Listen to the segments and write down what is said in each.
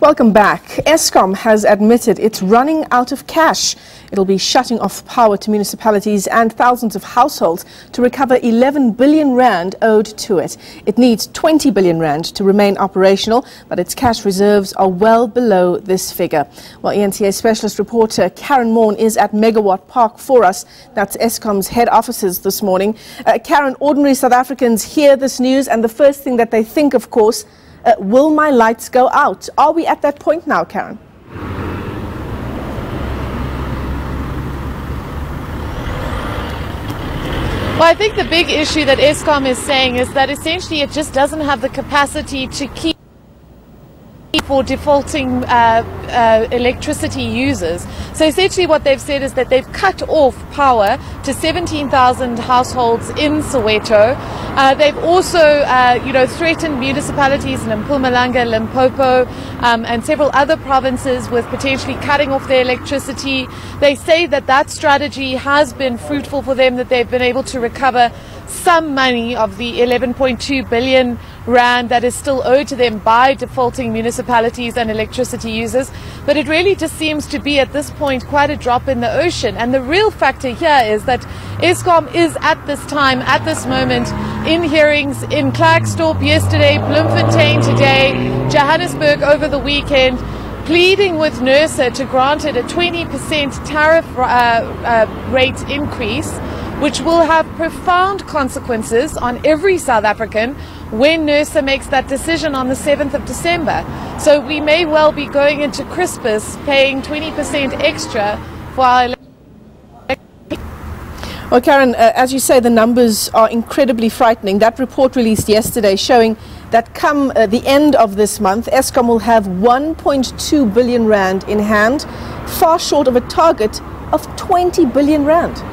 Welcome back. Eskom has admitted it's running out of cash. It'll be shutting off power to municipalities and thousands of households to recover 11 billion rand owed to it. It needs 20 billion rand to remain operational, but its cash reserves are well below this figure. Well, ENCA specialist reporter Karen Maughan is at Megawatt Park for us. That's Eskom's head offices this morning. Karen, ordinary South Africans hear this news and the first thing that they think, of course, will my lights go out? Are we at that point now, Karen? Well, I think the big issue that Eskom is saying is that essentially it just doesn't have the capacity to keep for defaulting electricity users. So essentially what they've said is that they've cut off power to 17,000 households in Soweto. They've also threatened municipalities in Mpumalanga, Limpopo and several other provinces with potentially cutting off their electricity. They say that that strategy has been fruitful for them, that they've been able to recover some money of the 11.2 billion rand that is still owed to them by defaulting municipalities and electricity users. But it really just seems to be at this point quite a drop in the ocean. And the real factor here is that Eskom is at this time, at this moment, in hearings in Klerksdorp yesterday, Bloemfontein today, Johannesburg over the weekend, pleading with NERSA to grant it a 20% tariff rate increase, which will have profound consequences on every South African when NERSA makes that decision on the 7th of December. So we may well be going into Christmas paying 20% extra for our electricity. Well, Karen, as you say, the numbers are incredibly frightening. That report released yesterday showing that come the end of this month, Eskom will have 1.2 billion rand in hand, far short of a target of 20 billion rand.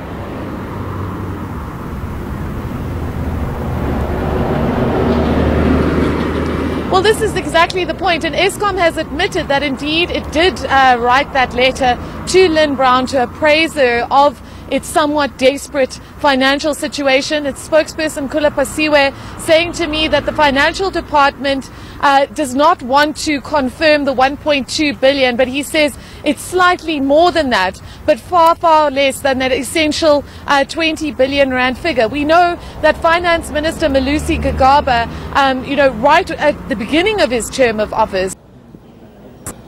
Well, this is exactly the point, and Eskom has admitted that indeed it did write that letter to Lynn Brown to appraise her of its somewhat desperate financial situation. Its spokesperson Khula Phasiwe saying to me that the financial department does not want to confirm the 1.2 billion, but he says it's slightly more than that, but far, far less than that essential 20 billion rand figure. We know that Finance Minister Malusi Gigaba, right at the beginning of his term of office,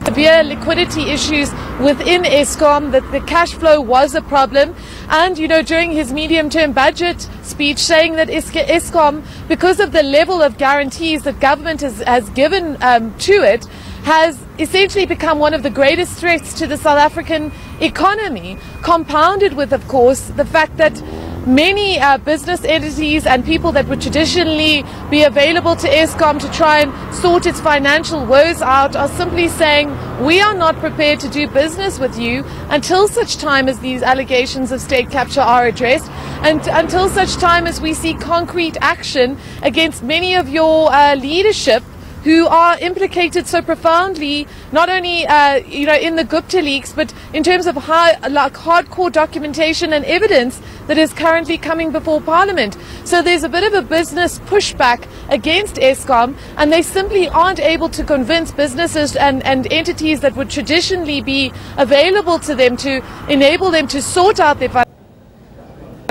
severe liquidity issues within Eskom, that the cash flow was a problem, and during his medium-term budget speech saying that Eskom, because of the level of guarantees that government has given to it, has essentially become one of the greatest threats to the South African economy, compounded with, of course, the fact that many business entities and people that would traditionally be available to Eskom to try and sort its financial woes out are simply saying, we are not prepared to do business with you until such time as these allegations of state capture are addressed, and until such time as we see concrete action against many of your leadership who are implicated so profoundly, not only in the Gupta leaks, but in terms of hardcore documentation and evidence that is currently coming before Parliament. So there's a bit of a business pushback against Eskom, and they simply aren't able to convince businesses and entities that would traditionally be available to them to enable them to sort out their finances.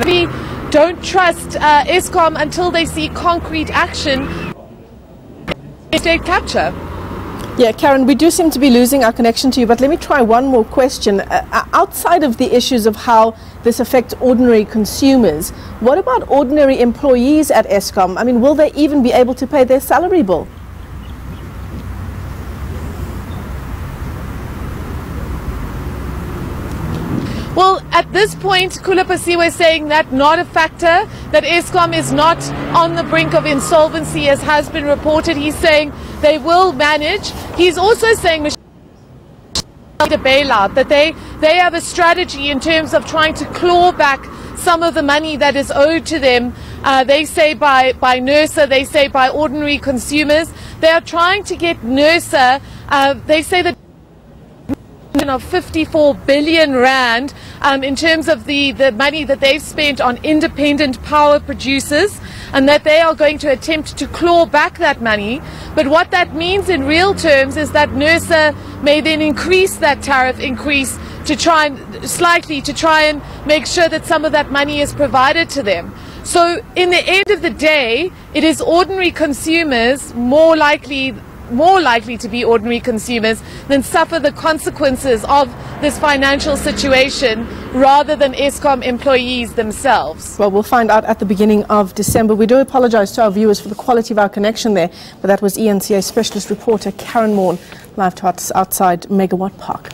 We don't trust Eskom until they see concrete action. State capture. Yeah, Karen, we do seem to be losing our connection to you, but let me try one more question. Outside of the issues of how this affects ordinary consumers, what about ordinary employees at Eskom? I mean, will they even be able to pay their salary bill? Well, at this point, Khula Phasiwe is saying that not a factor, that Eskom is not on the brink of insolvency as has been reported. He's saying they will manage. He's also saying a bailout, that they have a strategy in terms of trying to claw back some of the money that is owed to them. They say by NERSA, they say by ordinary consumers. They are trying to get NERSA, they say that of 54 billion rand in terms of the money that they've spent on independent power producers. and that they are going to attempt to claw back that money. But what that means in real terms is that NERSA may then increase that tariff increase to try and make sure that some of that money is provided to them. So in the end of the day, it is ordinary consumers more likely to be ordinary consumers than suffer the consequences of this financial situation rather than Eskom employees themselves. Well, we'll find out at the beginning of December. We do apologize to our viewers for the quality of our connection there, but that was ENCA specialist reporter Karen Maughan live to us outside Megawatt Park.